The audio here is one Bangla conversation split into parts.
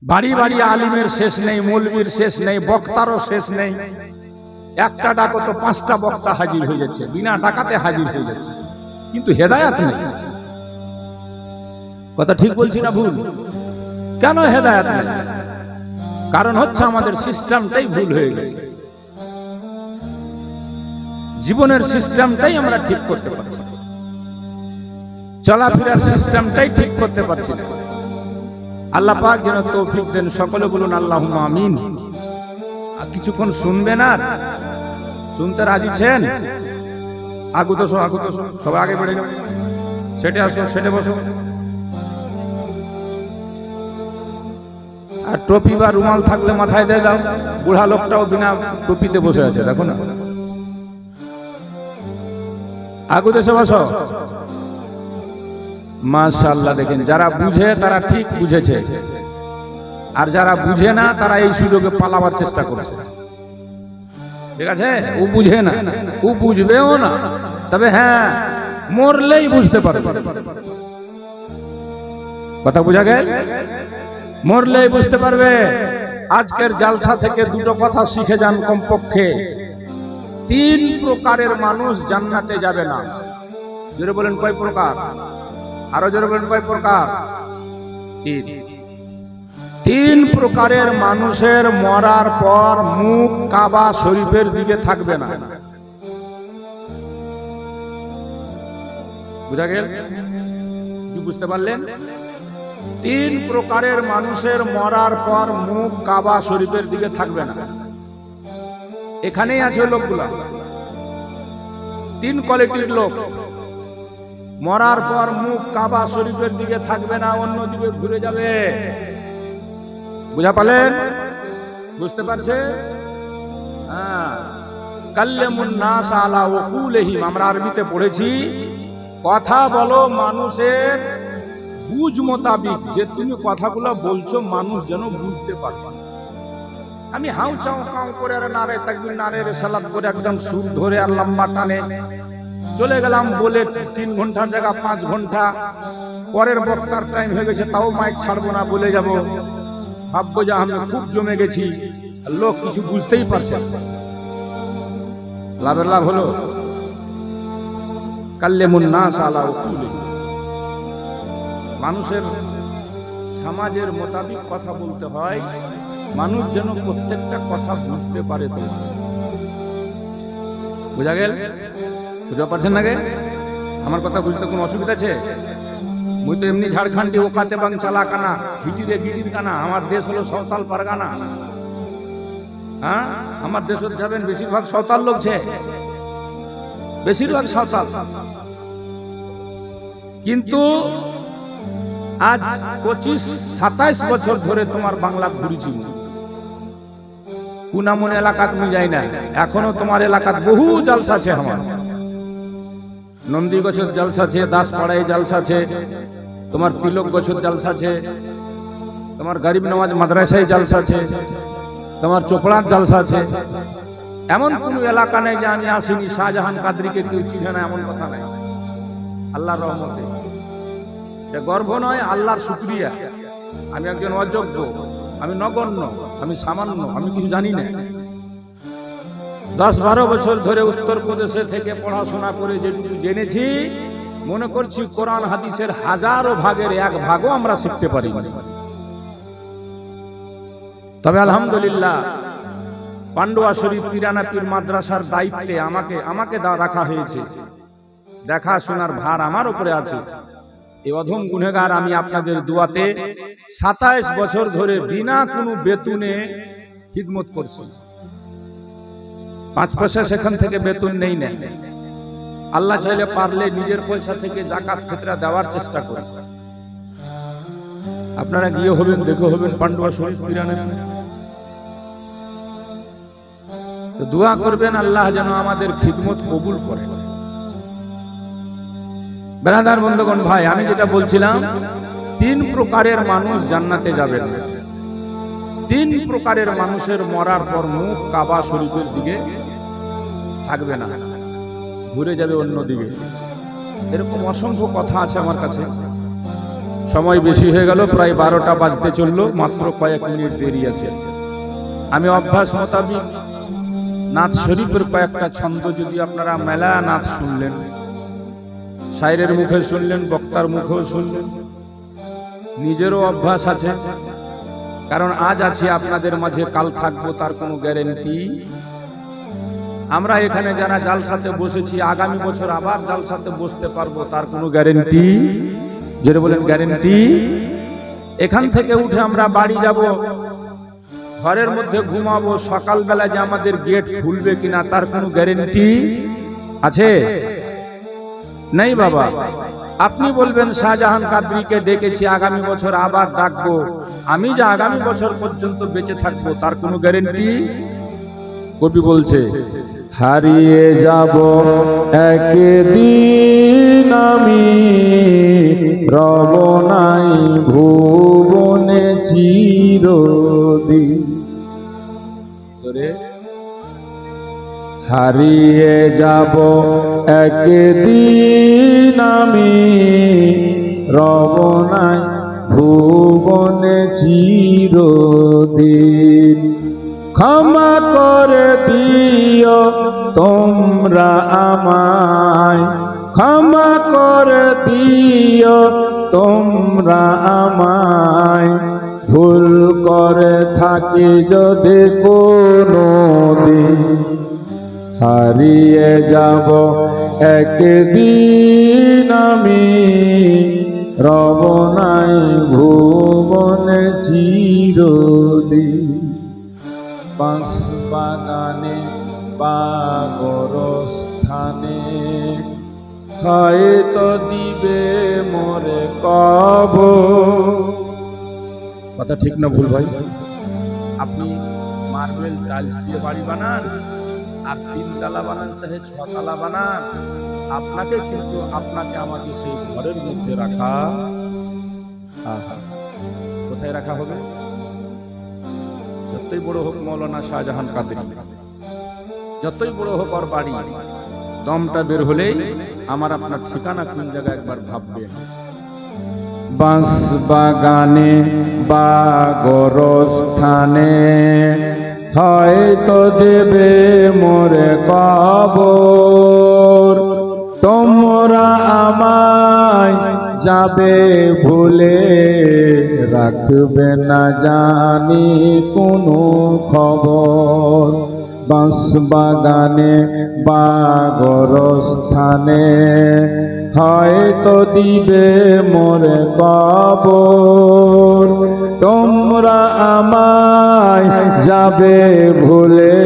বাড়ি বাড়ি আলিমের শেষ নেই, মৌলবীর শেষ নেই, বক্তারও শেষ নেই। একটা ডাকো তো 5টা বক্তা হাজির হয়ে যাচ্ছে, বিনা ডাকাতে হাজির হয়ে যাচ্ছে, কিন্তু হেদায়েত নেই। কথা ঠিক বলছি না ভুল? কেন হেদায়েত নেই? কারণ হচ্ছে আমাদের সিস্টেমটাই ভুল হয়ে গেছে। জীবনের সিস্টেমটাই আমরা ঠিক করতে পারছি না, চলাফেরার সিস্টেমটাই ঠিক করতে পারছি না। আল্লাহ পাক যেন তৌফিক দেন। সকলে বলুন আল্লাহুম্মা আমিন। আর কিছুক্ষণ শুনবেন? আর শুনতে রাজি ছেন? আগুতো সবাই আগে বেড়ে যাবে, সেটে আসো, সেটে বসো। আর টুপি বা রুমাল থাকলে মাথায় দিয়ে দাও। বুড়া লোকটাও বিনা টুপিতে বসে আছে, দেখো না। আগুতে সব বসো। মাশাআল্লাহ, দেখেন যারা বুঝে তারা ঠিক বুঝেছে, আর যারা বুঝে না তারা এই সুযোগে পালাবার চেষ্টা করছে। ঠিক আছে? ও বুঝে না, ও বুঝবেও না, তবে হ্যাঁ মরলেই বুঝতে পারবে। কথা বুঝা গেল? মরলেই বুঝতে পারবে। আজকের জালসা থেকে দুটো কথা শিখে যান কমপক্ষে। 3 প্রকারের মানুষ জান্নাতে যাবে না। জোরে বলেন কয় প্রকার? আরো জোরে বলেন কয় প্রকার? 3 প্রকারের মানুষের মরার পর মুখ কাবা শরীফের দিকে থাকবে না। বুঝা গেল? কি বুঝতে পারলেন? 3 প্রকারের মানুষের মরার পর মুখ কাবা শরীফের দিকে থাকবে না। এখানেই আছে লোকগুলা, 3 কোয়ালিটির লোক। মরার পর মুখ কাবা শরীফের দিকে থাকবে না, অন্য দিকে ঘুরে যাবে। বুঝা পালেন? বুঝতে পারছে? হ্যাঁ। কাল্লামুন নাস আলা ওয়াকুলহিম, আমরা আরবিতে পড়েছি, কথা বলো মানুষের বুঝ মোতাবিক। যে তুমি কথাগুলো বলছো মানুষ যেন বুঝতে পারবে। আমি হাউ চাও কাউ করে আর নারে তাকবীর নারে রিসালাত করে একদম সুর ধরে আর লম্বা টানে চলে গেলাম, বলে 3 ঘন্টার জায়গা 5 ঘন্টা, পরের বক্তার টাইম হয়ে গেছে তাও মাইক ছাড়বো না, বলে যাব, ভাববো যে আমি খুব জমে গেছি। লোক কিছু বুঝতেই পারছে না। লাভের লাভ হলো? কাল্লামুন নাস আলা উকুলি, মানুষের সমাজের মোতাবিক কথা বলতে হয়, মানুষ যেন প্রত্যেকটা কথা বুঝতে পারে। তো বুঝা গেল? বুঝা পারছেন না গে? আমার কথা বুঝতে কোনো অসুবিধা আছে? মুই তো এমনি ঝাড়খণ্ডী, ওকাতে বাং চালা কানা, ভিটিরে গিরির কানা। আমার দেশ হলো সাঁওতাল পারগানা। হ্যাঁ, আমার দেশত যাবেন বেশিরভাগ সাঁওতাল লোক ছে, বেশিরভাগ সাঁওতাল। কিন্তু আজ 25-27 বছর ধরে তোমার বাংলা ঘুরেছি। কুনামন এলাকাত আমি যাই না, এখনো তোমার এলাকাত বহু জলসা আছে। আমার নন্দীগছের জলসা আছে, দাসপাড়ায় জলসা আছে, তোমার তিলক গছের জলসা আছে, তোমার গরিব নওয়াজ মাদ্রাসায় জলসা আছে, তোমার চোপড়ার জলসা আছে। এমন কোন এলাকা নেই যে আমি আসিনি। শাহজাহান কাদরিকে কেউ চিনে না, এমন কথা নাই। আল্লাহর রহমতে। এটা গর্ব নয়, আল্লাহর শুকরিয়া। আমি একজন অযোগ্য, আমি নগণ্য, আমি সামান্য, আমি কিছু জানি না। 10-12 বছর ধরে উত্তরপ্রদেশে থেকে পড়াশোনা করে যেটুকু জেনেছি, মনে করছি কোরআন হাদিসের 1000 ভাগের 1 ভাগও আমরা শিখতে পারি। তবে আলহামদুলিল্লাহ পান্ডুয়া শরীফ পিরানা পীর মাদ্রাসার দায়িত্বে আমাকে রাখা হয়েছে। দেখাশোনার ভার আমার উপরে আছে। এই অধম গুনেগার আমি আপনাদের দুয়াতে 27 বছর ধরে বিনা কোনো বেতনে খিদমত করছি। 5 পয়সা সেখান থেকে বেতন নেই না। আল্লাহ চাইলে পারলে নিজের পয়সা থেকে যাকাত ফিতরা দেওয়ার চেষ্টা করি। আপনারা গিয়ে হবেন, দেখে হবেন পান্ডুয়া শরীফ পিরানা। তো দোয়া করবেন আল্লাহ যেন আমাদের খিদমত কবুল করে। বেরাদার বন্ধুগণ, ভাই আমি যেটা বলছিলাম, 3 প্রকারের মানুষ জান্নাতে যাবে না। 3 প্রকারের মানুষের মরার পর মুখ কাবা শরীফের দিকে থাকবে না, ঘুরে যাবে অন্য দিকে। এরকম অসংখ্য কথা আছে আমার কাছে, সময় বেশি হয়ে গেল, প্রায় 12টা বাজতে চললো, মাত্র কয়েক মিনিট দেরি আছে। আমি অভ্যাস মোতাবিক নাথ শরীফের কয়েকটা ছন্দ, যদি আপনারা মেলা নাথ শুনলেন, শায়রের মুখে শুনলেন, বক্তার মুখেও শুনলেন, নিজেরও অভ্যাস আছে। কারণ আজ আছি আপনাদের মাঝে, কাল থাকবো তার কোনো গ্যারেন্টি। আমরা এখানে যারা জালসাতে বসেছি, আগামী বছর আবার জালসাতে বসতে পারবো তার কোনো গ্যারেন্টি? যেটা বলেন গ্যারেন্টি। এখান থেকে উঠে আমরা বাড়ি যাব, ঘরের মধ্যে ঘুমাবো, সকালবেলা যে আমাদের গেট খুলবে কিনা তার কোনো গ্যারেন্টি আছে? নেই বাবা। আপনি বলবেন শাহজাহান কাদরিকে ডেকেছি, আগামী বছর আবার ডাকবো, আমি যে আগামী বছর পর্যন্ত বেঁচে থাকবো তার কোনো গ্যারেন্টি? কবি বলছে, হারিয়ে যাব একদিন আমি, রব নাই ভুবনে চিরদিন। হারিয়ে যাব একদিন আমি, রব নাই ভুবনে চিরদিন। ক্ষমা করে দিও তোমরা আমায়, ক্ষমা করে দিও তোমরা আমায়, ভুল করে থাকি যদি কোনো দিন। হারিয়ে যাব একদিন আমি, রব নাই ভুবনে চিরদিন। বাঁশ বাগানে বা গোরস্থানে হয়তো দিবে মোরে কবর। কথা ঠিক না ভুল ভাই? আপনি মার্বেল টাইলস দিয়ে বাড়ি বানান, আর 3 তলা বানান চাহে 6 তলা বানান, আপনাকে কিন্তু আপনাকে আমাকে সেই ঘরের মধ্যে রাখা, কোথায় রাখা হবে? যতই বড় হোক মৌলানা শাহজাহান কাদরি, যতই বড় হোক ওর বাড়ি, দমটা বের হলেই আমার আপনার ঠিকানা কোন জায়গায় একবার ভাববেন। বাঁশ বাগানে বা গোরস্থানে হয়তো দেবে মোরে কবর। তোমরা আমায় যাবে ভুলে, রাখবে না জানি কোনো খবর। বাঁশ বাগানে বা গোরস্থানে হয়তো দিবে মোরে কবর। তোমরা আমায় যাবে ভুলে,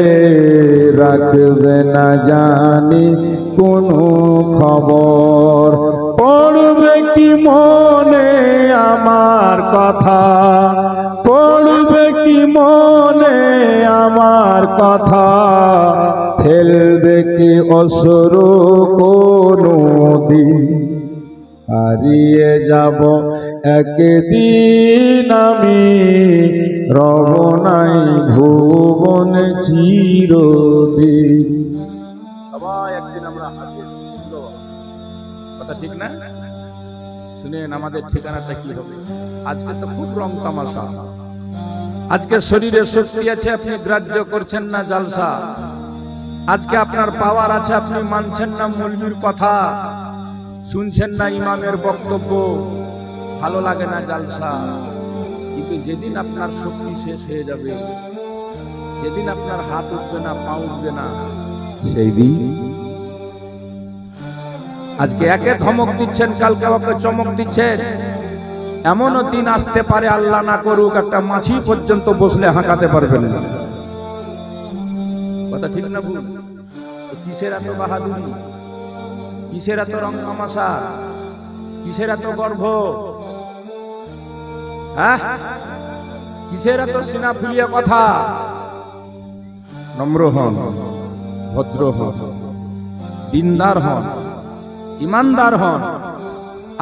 রাখবে না জানি কোনো খবর। পড়বে কি মনে আমার কথা, পড়বে কি মনে আমার কথা, ফেলবে কি অশ্রু কোনো দিন। হারিয়ে যাব একদিন আমি, রব নাই ভুবনে চিরদিন। সবাই একদিন আমরা হারিয়ে যাব, কথা ঠিক না? শুনেন আমাদের ঠিকানাটা কি হবে। আজকে তো খুব রং তামাশা, আজকে শরীরে শক্তি আছে, আপনি গ্রাহ্য করছেন না জালসা। আজকে আপনার পাওয়ার আছে, আপনি মানছেন না মৌলবীর কথা, শুনছেন না ইমামের বক্তব্য, ভালো লাগে না জালসা। কিন্তু যেদিন আপনার শক্তি শেষ হয়ে যাবে, যেদিন আপনার হাত উঠবে না, পা উঠবে না, সেই দিন। আজকে একে ধমক দিচ্ছেন, কালকে ওকে চমক দিচ্ছেন। এমনও দিন আসতে পারে, আল্লাহ না করুক, একটা মাছি পর্যন্ত বসলে হাঁকাতে পারবেন না। কথা ঠিক না ভুল? কিসের এত বাহাদুরি, কিসের এত রং তামাশা, কিসের এত গর্ব, কিসের এত সিনা ফুলিয়া কথা? নম্র হন, ভদ্র হন, দিনদার হন, ইমানদার হন,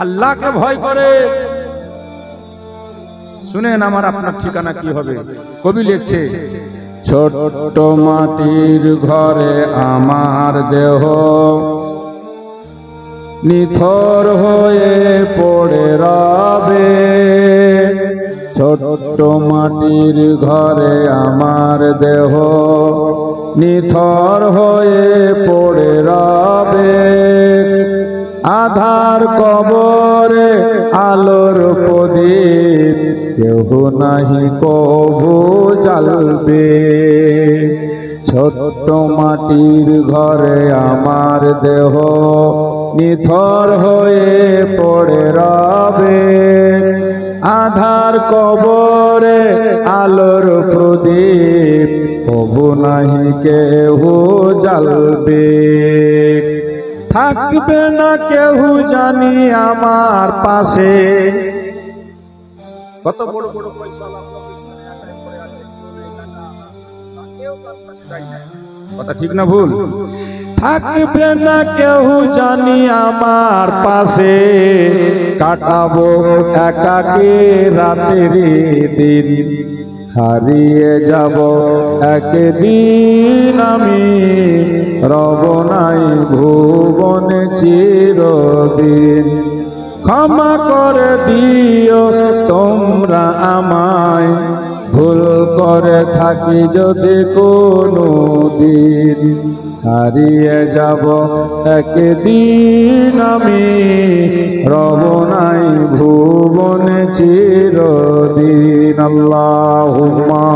আল্লাহকে ভয় করে। শুনেন আমার আপনার ঠিকানা কি হবে। কবি লিখছে, ছোট মাটির ঘরে আমার দেহ, নিথর হয়ে পড়ে রবে। ছোট্ট মাটির ঘরে আমার দেহ নিথর হয়ে পড়ে রবে। আধার কবরে আলোর প্রদীপ কেহ নাহি কভু জ্বালবে। ছোট্ট মাটির ঘরে আমার দেহ নিথর হয়ে পড়ে রবে। আধার কবরে আলোর প্রদীপ কভু নাহি কেহ জ্বালবে। থাকবে না কেহ জানি আমার পাশে। কত বড় বড় পয়সা কথা ঠিক না ভুল? থাকবে না কেহ জানি আমার পাশে। কাটাবো একাকী রাতের দিন। হারিয়ে যাব একদিন আমি। রব নাই ভুবনে চিরদিন। ক্ষমা করে দিও তোমরা আমায়। ভুল করে থাকি যদি কোনো দিন। হারিয়ে যাব একদিন আমি। রব নাই ভুবনে চিরদিন। আল্লাহুম্মা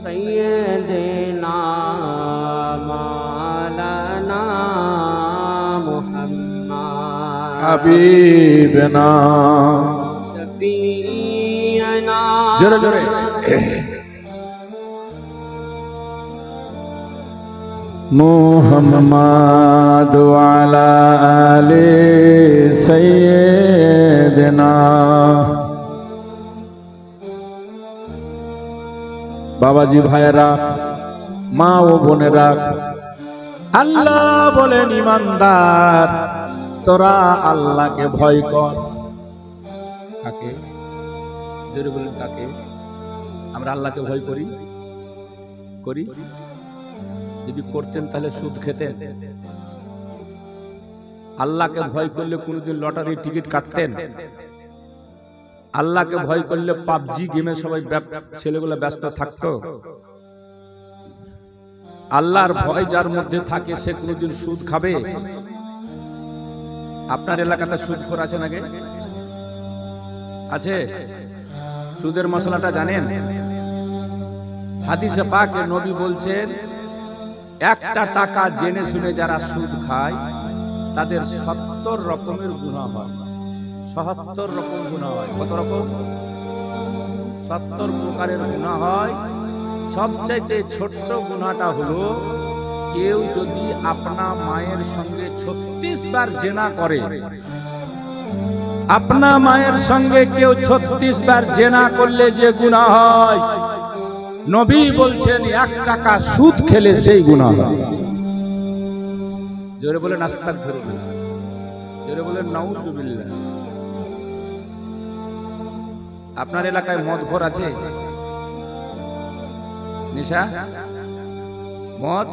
सैयदना मौलाना मुहम्मद हबीबना शफीअना। जोरे जोरे मुहम्मद वाला आले सैयदना। বাবাজি ভাইয়েরা, মা ও বোনেরা, আল্লাহ বলেন ইমানদার তোরা আল্লাহকে ভয় কর। কাকে? জোরে বলেন কাকে? আমরা আল্লাহকে ভয় করি? করি? যদি করতেন তাহলে সুদ খেতেন? আল্লাহকে ভয় করলে কোনোদিন লটারির টিকিট কাটতেন? আল্লাহকে ভয় করলে পাবজি গেমে সবাই ছেলেগুলো ব্যস্ত থাকতো? আল্লাহর ভয় যার মধ্যে থাকে সে কোনোদিন সুদ খাবে? আপনার এলাকাতে সুদখোর আছে নাকি? আছে? সুদের মশলাটা জানেন? হাদিসে পাকে নবী বলছেন, একটা টাকা জেনে শুনে যারা সুদ খায় তাদের 70 রকমের গুনাহ হয়। ৭৭ রকম গুনাহ হয়। কত রকম? ৭০ প্রকারের গুনাহ হয়। সবচাইতে ছোট্ট গুনাহটা হলো কেউ যদি আপনা মায়ের সঙ্গে ৩৬ বার জিনা করে। আপনা মায়ের সঙ্গে কেউ ৩৬ বার জিনা করলে যে গুনাহ হয়, নবী বলছেন ১ টাকা সুদ খেলে সেই গুনাহ হয়। জোরে বলেন আস্তাগফিরুল্লাহ, জোরে বলেন নাউযুবিল্লাহ। আপনার এলাকায় মদখোর আছে? নেশা মদ?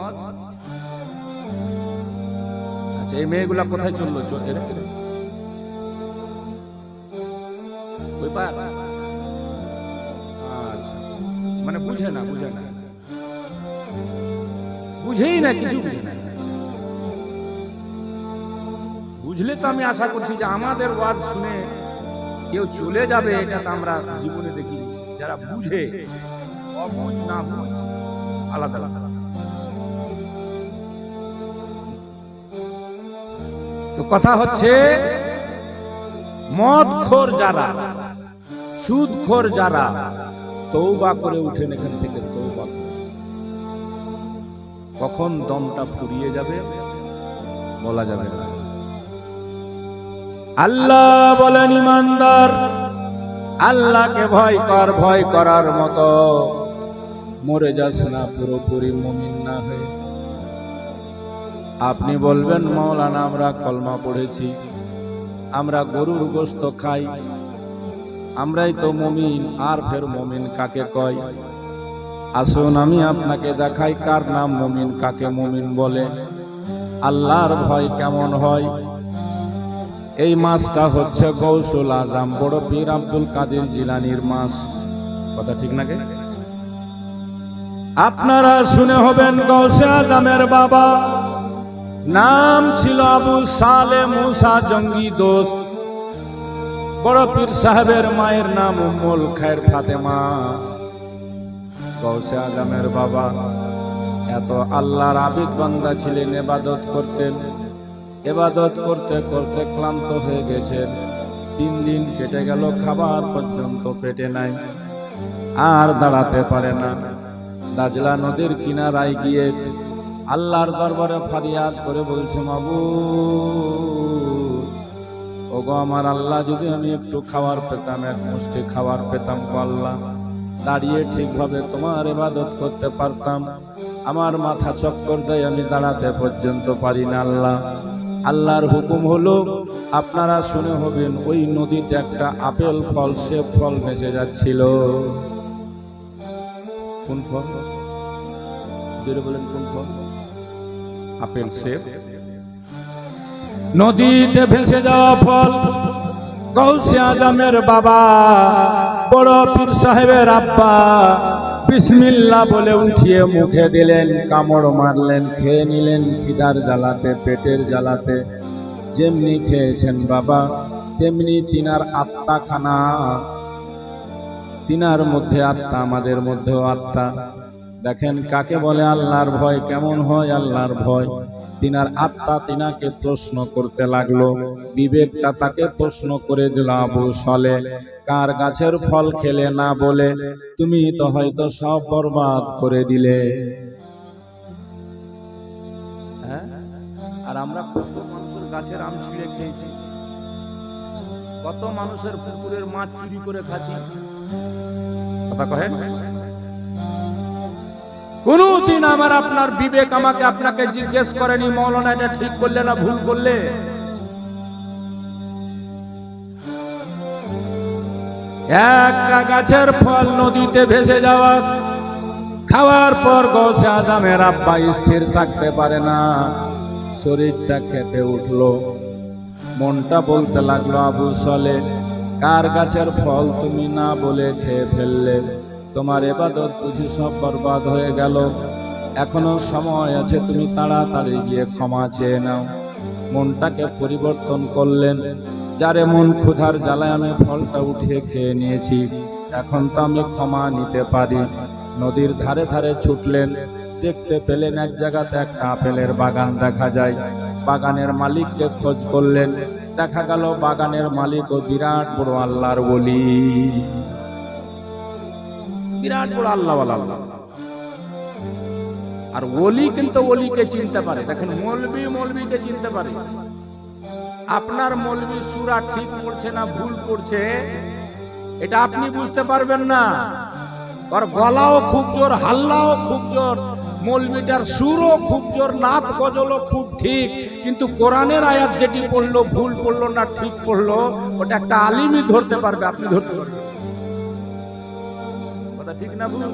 আচ্ছা, এই মেয়েগুলা কোথায় চললো? ওই পার? আচ্ছা, মানে বুঝে না, বুঝে না, বুঝেই না, কিছু বুঝে না। বুঝলে তো আমি আশা করছি যে আমাদের ওয়াজ শুনে কেউ চলে যাবে, এটা তো আমরা জীবনে দেখি। যারা বুঝে, অবুঝ না বুঝ আলাদা আলাদা। তো কথা হচ্ছে, মদখোর যারা, সুদখোর যারা, তওবা করে উঠেন এখান থেকে, তওবা। কখন দমটা ফুরিয়ে যাবে বলা যাবে না। আল্লাহ বলেন ইমানদার আল্লাহকে ভয় কর। ভয় করার মতো মরে যাস না পুরোপুরি মুমিন না হয়ে। আপনি বলবেন, মাওলানা আমরা কলমা পড়েছি, আমরা গরুর গোশত খাই, আমরাই তো মুমিন। আর ফের মুমিন কাকে কয়? আসুন আমি আপনাকে দেখাই কার নাম মুমিন, কাকে মুমিন বলে। আল্লাহর ভয় কেমন হয়? এই মাসটা হচ্ছে গৌসুল আজম বড় পীর আব্দুল কাদের জিলানীর মাস। কথা ঠিক নাকি? আপনারা শুনে হবেন গৌসে আজমের বাবা নাম ছিল আবু সালে মুসা জঙ্গি দোস্ত। বড় পীর সাহেবের মায়ের নাম উম্মুল খায়ের ফাতেমা। গৌসে আজমের বাবা এত আল্লাহর আবিদ বান্দা ছিলেন, ইবাদত করতেন। ইবাদত করতে করতে ক্লান্ত হয়ে গেছেন। 3 দিন কেটে গেল, খাবার পর্যন্ত পেটে নাই, আর দাঁড়াতে পারে না। দাজলা নদীর কিনারায় গিয়ে আল্লাহর দরবারে ফরিয়াদ করে বলছে, মাবুদ, ওগো আমার আল্লাহ, যদি আমি একটু খাবার পেতাম, এক মুষ্টি খাবার পেতাম গো আল্লাহ, দাঁড়িয়ে ঠিকভাবে তোমার ইবাদত করতে পারতাম। আমার মাথা চক্কর দেয়, আমি দাঁড়াতে পর্যন্ত পারি না আল্লাহ। আল্লাহর হুকুম হলো, আপনারা শুনে হবেন, ওই নদীতে একটা আপেল ফল, সে ফল ভেসে যাচ্ছিল। কোন ফল? জোরে বলেন, কোন ফল? আপেল, সেব। নদীতে ভেসে যাওয়া ফল গৌসে আজমের বাবা বড় পীর সাহেবের আব্বা বিসমিল্লাহ বলে উঠিয়ে মুখে দিলেন, কামড় মারলেন, খেয়ে নিলেন। খিদার জ্বালাতে, পেটের জ্বালাতে যেমনি খেয়েছেন বাবা, তেমনি তিনার আত্মা খানা। তিনার মধ্যে আত্মা, আমাদের মধ্যেও আত্মা। দেখেন কাকে বলে আল্লাহর ভয়, কেমন হয় আল্লাহর ভয়। তিনার আত্মা তিনাকে প্রশ্ন করতে লাগলো, বিবেকটা তাকে প্রশ্ন করে দিল, আবু সালে, কার গাছের ফল খেলে না বলে তুমি তো হয়তো সব বরবাদ করে দিলে। হ্যাঁ, আর আমরা কত মানুষের গাছের আম ছিঁড়ে খেয়েছি, কত মানুষের পুকুরের মাছ চুরি করে খাচ্ছি। কথা কহেন? কোনদিন আমার আপনার বিবেক আমাকে আপনাকে জিজ্ঞেস করেনি, মৌলানা এটা ঠিক করলে না ভুল করলে? একটা গাছের ফল নদীতে ভেসে যাওয়া, খাওয়ার পর গৌসে আজমের আব্বা স্থির থাকতে পারে না, শরীরটা কেঁপে উঠলো, মনটা বলতে লাগলো, আবু সালে, কার গাছের ফল তুমি না বলে খেয়ে ফেললে? তোমার ইবাদত বুঝি সব বরবাদ হয়ে গেল? এখনো সময় আছে, তুমি তাড়াতাড়ি গিয়ে ক্ষমা চেয়ে নাও। মনটাকে পরিবর্তন করলেন, যারে মন ক্ষুধার জ্বালায় আমি ফলটা উঠিয়ে খেয়ে নিয়েছি, এখন তো আমি ক্ষমা নিতে পারি। নদীর ধারে ধারে ছুটলেন, দেখতে পেলেন এক জায়গাতে একটা আপেলের বাগান দেখা যায়। বাগানের মালিককে খোঁজ করলেন, দেখা গেল বাগানের মালিক ও বিরাট বড় আল্লাহর ওলি, বিরাট বড় আল্লাহওয়ালা। আর ওলি কিন্তু ওলিকে চিনতে পারে। দেখেন, মৌলবি মৌলবিকে চিনতে পারে। আপনার মৌলবি সূরা ঠিক পড়ছে না ভুল পড়ছে, এটা আপনি বুঝতে পারবেন না। আর গলাও খুব জোর, হাল্লাও খুব জোর, মৌলবিটার সুরও খুব জোর, নাত গজলও খুব ঠিক, কিন্তু কোরআনের আয়াত যেটি পড়লো ভুল পড়লো না ঠিক পড়লো, ওটা একটা আলিমই ধরতে পারবে, আপনি ধরতে পারবেন। কথা ঠিক না ভুল?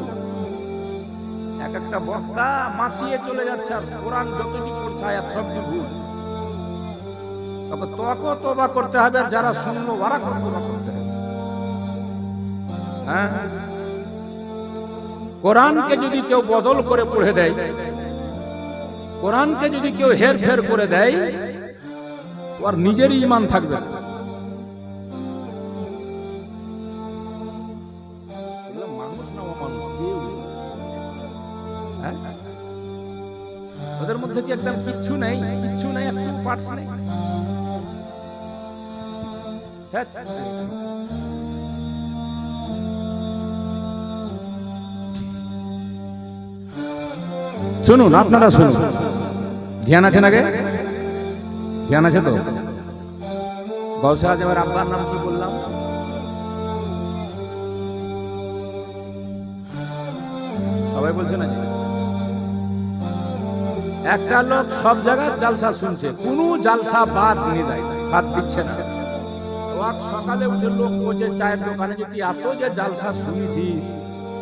এক একটা বক্তা মাতিয়ে চলে যাচ্ছে, আর কোরআন যতটি পড়ছে আয়াত সবটি ভুল। তবে তোকে তওবা করতে হবে, যারা শুনলো ওরা তওবা করতে হবে। হ্যাঁ, কোরআনকে যদি কেউ বদল করে পড়ে দেয়, কোরআনকে যদি কেউ হেরফের করে দেয়, ওর নিজেরই ঈমান থাকবে না। মানুষ না অমানুষ কেউ, ওদের মধ্যে কি একদম কিচ্ছু নেই, কিচ্ছু নেই, একটু পার্টস নেই। শুনুন, আপনারা শুনুন, ধ্যান আছে নাকি? ধ্যান আছে তো? গৌসে আজমের আব্বার নাম কি বললাম? সবাই বলছে না? একটা লোক সব জায়গায় জালসা শুনছে, কোন জালসা বাদ নিয়ে যায়, বাদ দিচ্ছে না। সাত সকালে উঠে লোক বসে চায়ের দোকানে যদি এত যে জালসা শুনেছিস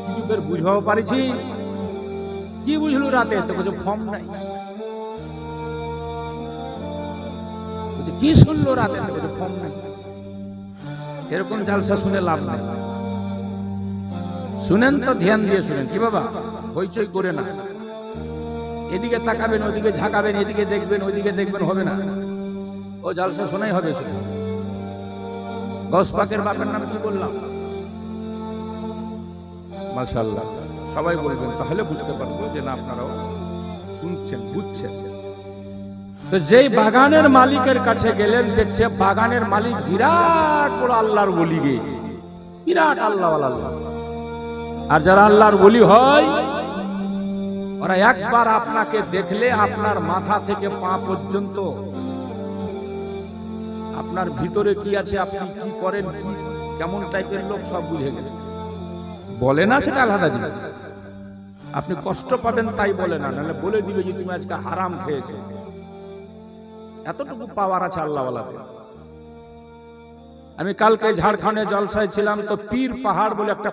কিছু বের বুঝাও পারিছিস? কি বুঝলু রাতে? তো কিছু ফর্ম নাই। কি শুনলো রাতে? তো কিছু ফর্ম নাই। এরকম জালসা শুনে লাভ নেই। শুনেন তো ধ্যান দিয়ে শুনেন। কি বাবা, হইচই করে না। এদিকে তাকাবেন, ওদিকে ঝাঁকাবেন, এদিকে দেখবেন, ওইদিকে দেখবেন, হবে না। ও জালসা শোনাই হবে। শুনে গস পাকের বাপের নাম কি বললাম? মাশাআল্লাহ। সবাই বলবেন, তাহলে বুঝতে পারবো যে না আপনারাও শুনছেন, বুঝছেন। তো যেই বাগানের মালিকের কাছে গেলেন, দেখছে বাগানের মালিক বিরাট বড় আল্লাহর ওলি গে, বিরাট আল্লাহ। আর যারা আল্লাহর ওলি হয় ওরা একবার আপনাকে দেখলে আপনার মাথা থেকে পা পর্যন্ত আপনার ভিতরে কি আছে, আপনি কি করেন, কি কেমন টাইপের লোক সব বুঝে গেছে। বলে না সেটা আলাদা জিনিস, আপনি কষ্ট পাবেন তাই বলে না, নাহলে বলে দিবে যে তুমি আজকে হারাম খেয়েছো। এতটুকু পাওয়ার আছে আল্লাহওয়ালাতে। আমি কালকে ঝাড়খণ্ডে জলসায় ছিলাম, তো পীর পাহাড় বলে একটা